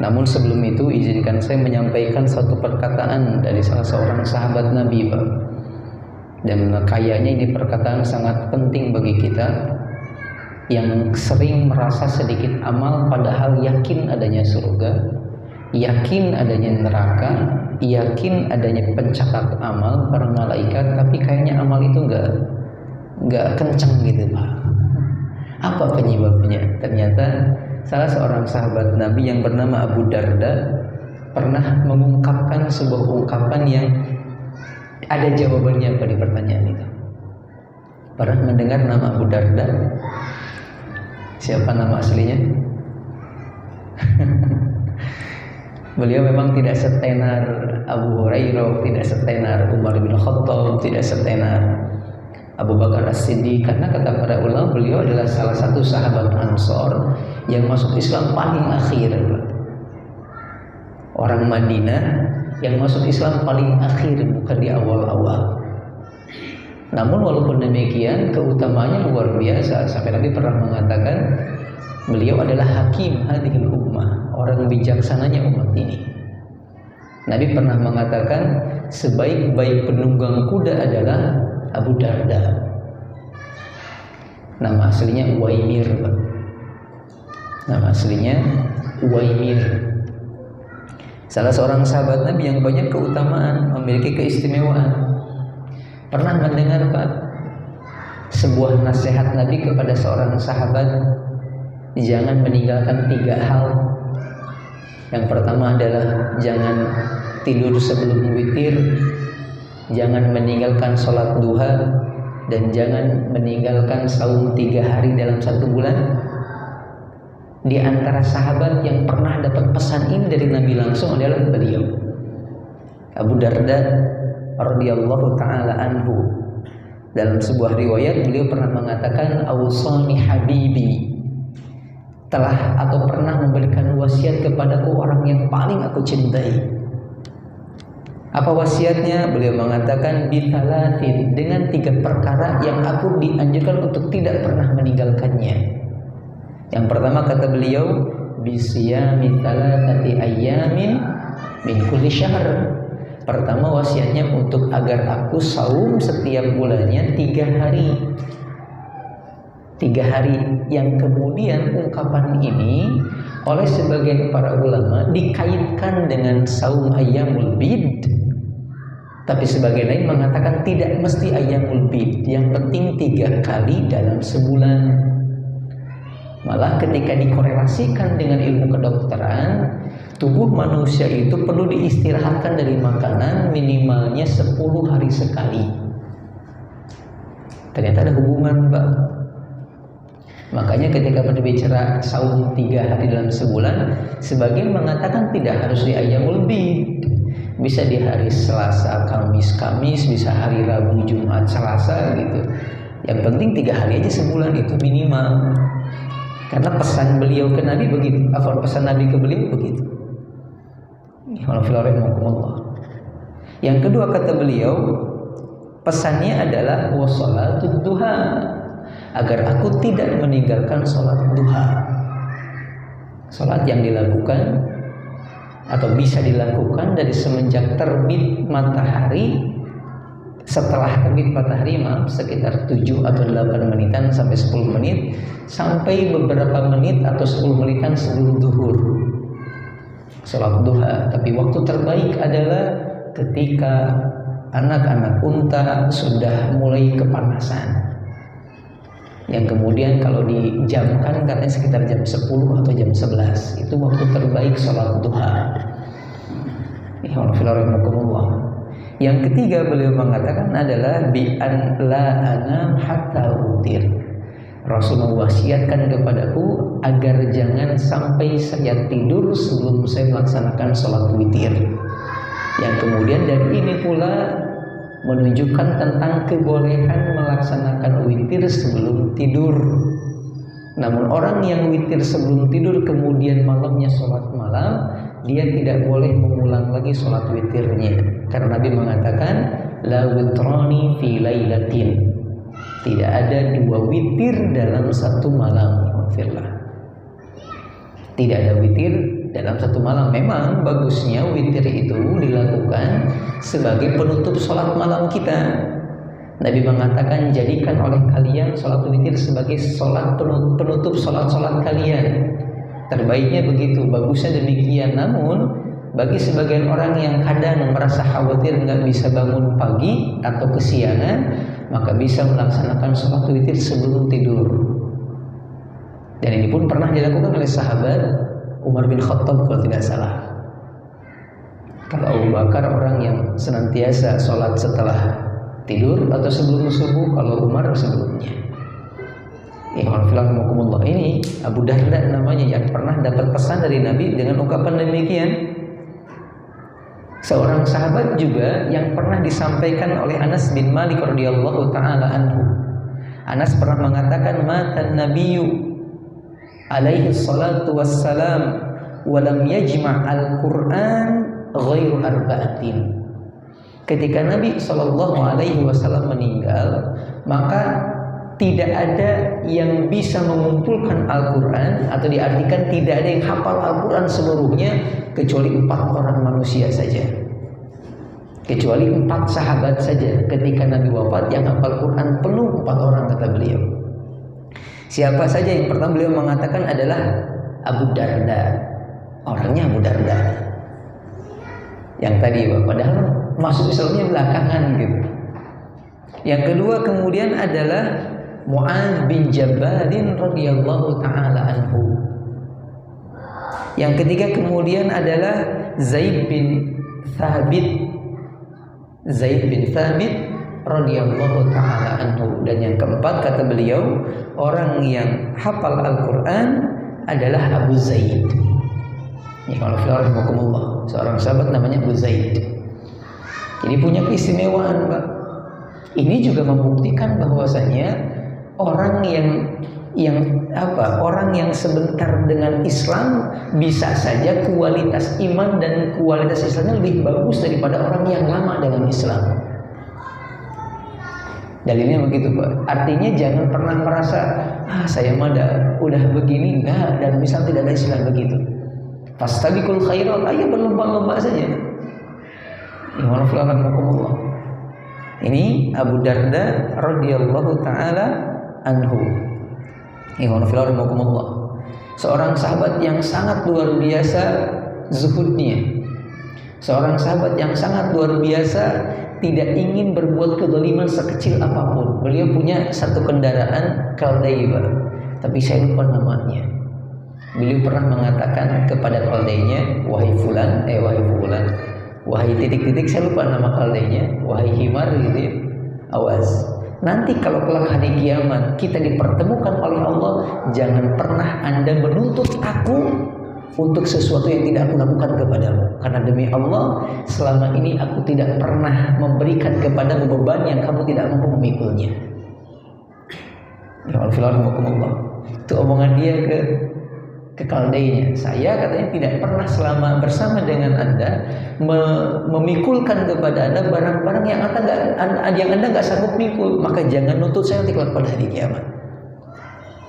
Namun sebelum itu izinkan saya menyampaikan satu perkataan dari salah seorang sahabat Nabi, Pak. Dan kayaknya ini perkataan sangat penting bagi kita yang sering merasa sedikit amal padahal yakin adanya surga, yakin adanya neraka, yakin adanya pencatat amal para malaikat, tapi kayaknya amal itu nggak kencang gitu, Pak. Apa penyebabnya? Ternyata salah seorang sahabat Nabi yang bernama Abu Darda pernah mengungkapkan sebuah ungkapan yang ada jawabannya pada pertanyaan itu. Pernah mendengar nama Abu Darda? Siapa nama aslinya? Beliau memang tidak setenar Abu Hurairah, tidak setenar Umar bin Khattab, tidak setenar Abu Bakar As-Siddiq, karena kata para ulama beliau adalah salah satu sahabat Ansor yang masuk Islam paling akhir. Orang Madinah yang masuk Islam paling akhir, bukan di awal-awal. Namun walaupun demikian keutamaannya luar biasa, sampai Nabi pernah mengatakan beliau adalah hakim hadhil ummah, orang bijaksananya umat ini. Nabi pernah mengatakan sebaik-baik penunggang kuda adalah Abu Darda. Nama aslinya Uwaimir. Nama aslinya Uwaimir. Salah seorang sahabat Nabi yang banyak keutamaan, memiliki keistimewaan. Pernah mendengar, Pak, sebuah nasihat Nabi kepada seorang sahabat, jangan meninggalkan 3 hal. Yang pertama adalah jangan tidur sebelum witir, jangan meninggalkan sholat duha, dan jangan meninggalkan saum 3 hari dalam 1 bulan. Di antara sahabat yang pernah dapat pesan ini dari Nabi langsung adalah beliau, Abu Darda radhiyallahu taala anhu. Dalam sebuah riwayat beliau pernah mengatakan, "Awsani habibi," telah atau pernah memberikan wasiat kepadaku orang yang paling aku cintai. Apa wasiatnya? Beliau mengatakan bitalatin, dengan 3 perkara yang aku dianjurkan untuk tidak pernah meninggalkannya. Yang pertama kata beliau, bisiyami thalathati ayyamin min kulli syahr. Pertama wasiatnya untuk agar aku saum setiap bulannya 3 hari. 3 hari, yang kemudian ungkapan ini oleh sebagian para ulama dikaitkan dengan saum ayyamul bid. Tapi sebagian lain mengatakan tidak mesti ayyamul bid, yang penting 3 kali dalam sebulan. Malah ketika dikorelasikan dengan ilmu kedokteran, tubuh manusia itu perlu diistirahatkan dari makanan minimalnya 10 hari sekali. Ternyata ada hubungan, Pak. Makanya ketika berbicara saum 3 hari dalam sebulan, sebagian mengatakan tidak harus di ayyamul bid. Bisa di hari Selasa, Kamis, bisa hari Rabu, Jumat, Selasa gitu. Yang penting 3 hari aja sebulan, itu minimal. Karena pesan beliau ke Nabi begitu, pesan Nabi ke beliau begitu. Yang kedua kata beliau, pesannya adalah wassalatud duha, agar aku tidak meninggalkan sholat duha. Sholat yang dilakukan atau bisa dilakukan dari semenjak terbit matahari, setelah terbit matahari sekitar 7 atau 8 menitan sampai 10 menit, sampai beberapa menit atau 10 menitan sebelum zuhur, sholat duha. Tapi waktu terbaik adalah ketika anak-anak unta sudah mulai kepanasan, yang kemudian kalau dijamkan katanya sekitar jam 10 atau jam 11, itu waktu terbaik sholat duha. Yang ketiga beliau mengatakan adalah bi an la anam hatta utir. Rasulullah wasiatkan kepadaku agar jangan sampai saya tidur sebelum saya melaksanakan sholat witir. Yang kemudian dari ini pula menunjukkan tentang kebolehan melaksanakan witir sebelum tidur. Namun orang yang witir sebelum tidur kemudian malamnya sholat malam, dia tidak boleh mengulang lagi sholat witirnya, karena Nabi mengatakan la witrani fi lailatin, tidak ada 2 witir dalam 1 malam. Tidak ada witir dalam satu malam. Memang bagusnya witir itu dilakukan sebagai penutup sholat malam kita. Nabi mengatakan, jadikan oleh kalian sholat witir sebagai sholat penutup sholat-sholat kalian. Terbaiknya begitu, bagusnya demikian. Namun bagi sebagian orang yang kadang merasa khawatir nggak bisa bangun pagi atau kesiangan, maka bisa melaksanakan sholat witir sebelum tidur. Dan ini pun pernah dilakukan oleh sahabat Umar bin Khattab kalau tidak salah. Kalau Abu Bakar orang yang senantiasa sholat setelah tidur atau sebelum subuh, kalau Umar sebelumnya. Ini Abu Darda namanya, yang pernah dapat pesan dari Nabi dengan ungkapan demikian. Seorang sahabat juga yang pernah disampaikan oleh Anas bin Malik radhiyallahu taala anhu. Anas pernah mengatakan, matan nabiyyu alaihi salatu wassalam walam yajma' al-Quran ghairu arba'atin. Ketika Nabi Shallallahu Alaihi Wasallam meninggal, maka tidak ada yang bisa mengumpulkan Al-Quran, atau diartikan tidak ada yang hafal Al-Quran seluruhnya kecuali 4 orang manusia saja. Kecuali 4 sahabat saja. Ketika Nabi wafat, yang hafal Quran penuh 4 orang, kata beliau. Siapa saja? Yang pertama beliau mengatakan adalah Abu Darda. Orangnya Abu Darda yang tadi, padahal masuk Islamnya belakangan gitu. Yang kedua kemudian adalah Mu'adz bin Jabal radhiyallahu taala anhu. Yang ketiga kemudian adalah Zaid bin Thabit radhiyallahu taala anhu. Dan yang keempat kata beliau, orang yang hafal Al-Quran adalah Abu Zaid. Ya, kalau filahimakumullah, seorang sahabat namanya Abu Zaid. Jadi punya keistimewaan, Pak. Ini juga membuktikan bahwasanya orang yang sebentar dengan Islam bisa saja kualitas iman dan kualitas Islamnya lebih bagus daripada orang yang lama dengan Islam. Dalilnya begitu, Pak. Artinya jangan pernah merasa saya mah udah begini, enggak, dan misal tidak ada istilah begitu. Fastabiqul khairat, ayo berlomba-lomba saja. Ini Abu Darda radhiyallahu taala anhu. Seorang sahabat yang sangat luar biasa zuhudnya. Seorang sahabat yang sangat luar biasa, tidak ingin berbuat kezaliman sekecil apapun. Beliau punya satu kendaraan Kaldaiba, tapi saya lupa namanya. Beliau pernah mengatakan kepada Kaldainya, wahai fulan, wahai titik-titik, saya lupa nama Kaldainya, wahai himar gitu ya, awas. Nanti kalau kelak hari kiamat kita dipertemukan oleh Allah, jangan pernah Anda menuntut aku untuk sesuatu yang tidak aku lakukan kepadamu. Karena demi Allah, selama ini aku tidak pernah memberikan kepadamu beban yang kamu tidak mampu memikulnya. Ya Allah, itu omongan dia ke Kaldainya. Saya katanya tidak pernah selama bersama dengan Anda memikulkan kepada Anda barang-barang yang Anda nggak sanggup mikul, maka jangan nuntut saya nanti pada hari kiamat.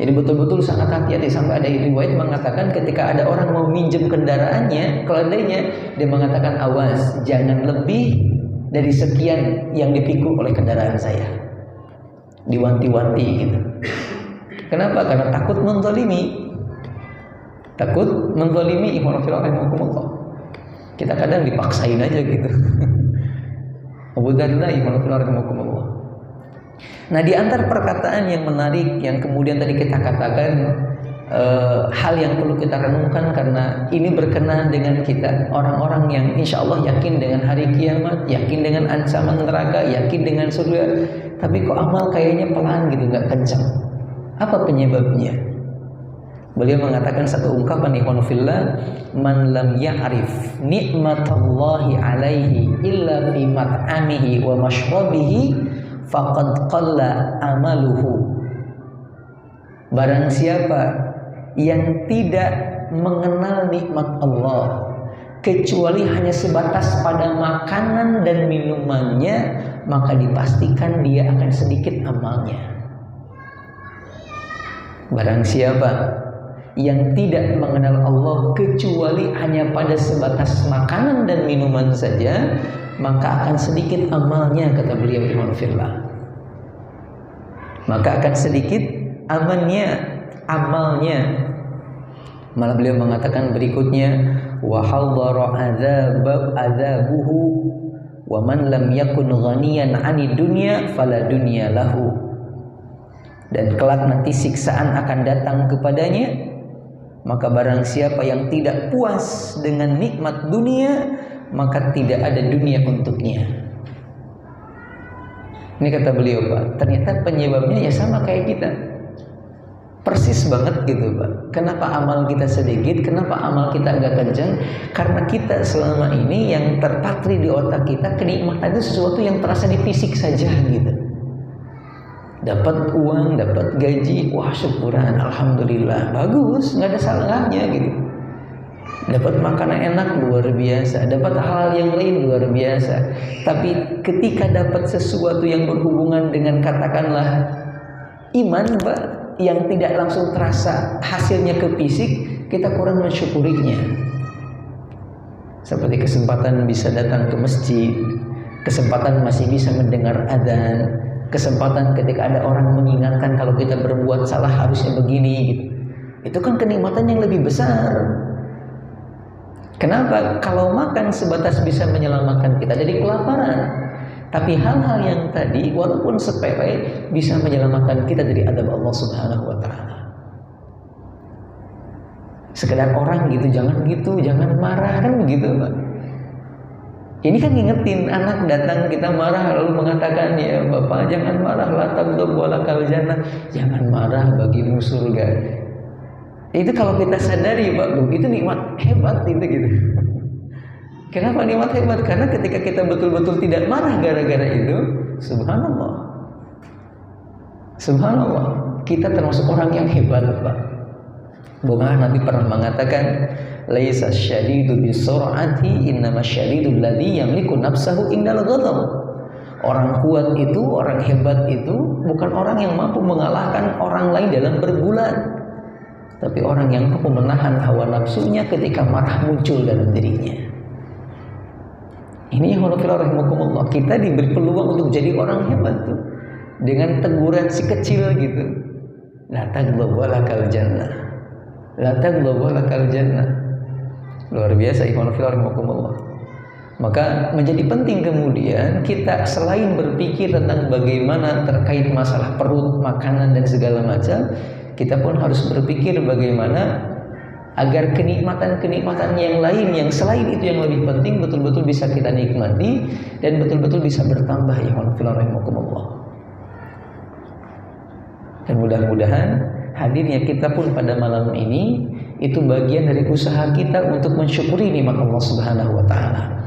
Jadi betul-betul sangat hati-hati. Sampai ada riwayat mengatakan ketika ada orang mau minjem kendaraannya, Kaldainya, dia mengatakan, awas, jangan lebih dari sekian yang dipikul oleh kendaraan saya. Diwanti-wanti gitu. Kenapa? Karena takut menzalimi. Kita kadang dipaksain aja gitu. Abu Darda rahimahullah. Nah, di antara perkataan yang menarik yang kemudian tadi kita katakan, hal yang perlu kita renungkan karena ini berkenaan dengan kita, orang-orang yang insya Allah yakin dengan hari kiamat, yakin dengan ancaman neraka, yakin dengan surga, tapi kok amal kayaknya pelan gitu, nggak kencang. Apa penyebabnya? Beliau mengatakan satu ungkapan, ikhwanufillah, man lam ya'rif nikmatallahi alaihi illa fi mat'amihi wa mashrabihi faqad qalla amaluhu. Barang siapa yang tidak mengenal nikmat Allah kecuali hanya sebatas pada makanan dan minumannya, maka dipastikan dia akan sedikit amalnya. Barang siapa yang tidak mengenal Allah kecuali hanya pada sebatas makanan dan minuman saja, maka akan sedikit amalnya, kata beliau rahimahullah. Maka akan sedikit amalnya. Malah beliau mengatakan berikutnya, wa hadara adzabuhu wa man lam yakun ghaniyan 'anid dunya fala dunya lahu. Dan kelak nanti siksaan akan datang kepadanya, maka barang siapa yang tidak puas dengan nikmat dunia, maka tidak ada dunia untuknya. Ini kata beliau, Pak, ternyata penyebabnya ya sama kayak kita, persis banget gitu, Pak. Kenapa amal kita sedikit, kenapa amal kita agak kencang? Karena kita selama ini yang terpatri di otak kita, kenikmatan itu sesuatu yang terasa di fisik saja gitu. Dapat uang, dapat gaji, wah syukuran, alhamdulillah, bagus, nggak ada salahnya gitu. Dapat makanan enak, luar biasa. Dapat hal yang lain, luar biasa. Tapi ketika dapat sesuatu yang berhubungan dengan katakanlah iman, Pak, yang tidak langsung terasa hasilnya ke fisik, kita kurang mensyukurinya. Seperti kesempatan bisa datang ke masjid, kesempatan masih bisa mendengar adzan, kesempatan ketika ada orang mengingatkan kalau kita berbuat salah harusnya begini gitu. Itu kan kenikmatan yang lebih besar. Kenapa? Kalau makan sebatas bisa menyelamatkan kita dari kelaparan, tapi hal-hal yang tadi walaupun sepele bisa menyelamatkan kita dari adab Allah Subhanahu wa taala. Sekedar orang gitu, jangan marah, kan begitu, Pak. Ini kan ngingetin anak datang kita marah lalu mengatakan, ya Bapak jangan marah, la taghdab walakal jannah, jangan marah bagimu surga. Itu kalau kita sadari, Pak, itu nikmat hebat itu gitu. Kenapa nikmat hebat? Karena ketika kita betul-betul tidak marah gara-gara itu, subhanallah, kita termasuk orang yang hebat, Pak. Bukan Nabi pernah mengatakan, laisa syadidu bisur'ati innama syadidul ladzi yamliku nafsahu indal ghadab. Orang kuat itu, orang hebat itu bukan orang yang mampu mengalahkan orang lain dalam berbulan, tapi orang yang mampu menahan hawa nafsunya ketika marah muncul dalam dirinya. Ini yang rahimakumullah, kita diberi peluang untuk jadi orang hebat tuh dengan teguran si kecil gitu. La taghdab walakal jannah. La taghdab walakal jannah. Luar biasa, ikhwan fillah rahimakumullah. Maka menjadi penting kemudian kita selain berpikir tentang bagaimana terkait masalah perut, makanan dan segala macam, kita pun harus berpikir bagaimana agar kenikmatan-kenikmatan yang lain yang selain itu yang lebih penting betul-betul bisa kita nikmati dan betul-betul bisa bertambah, ikhwan fillah rahimakumullah. Dan mudah-mudahan hadirnya kita pun pada malam ini itu bagian dari usaha kita untuk mensyukuri nikmat Allah Subhanahu wa taala.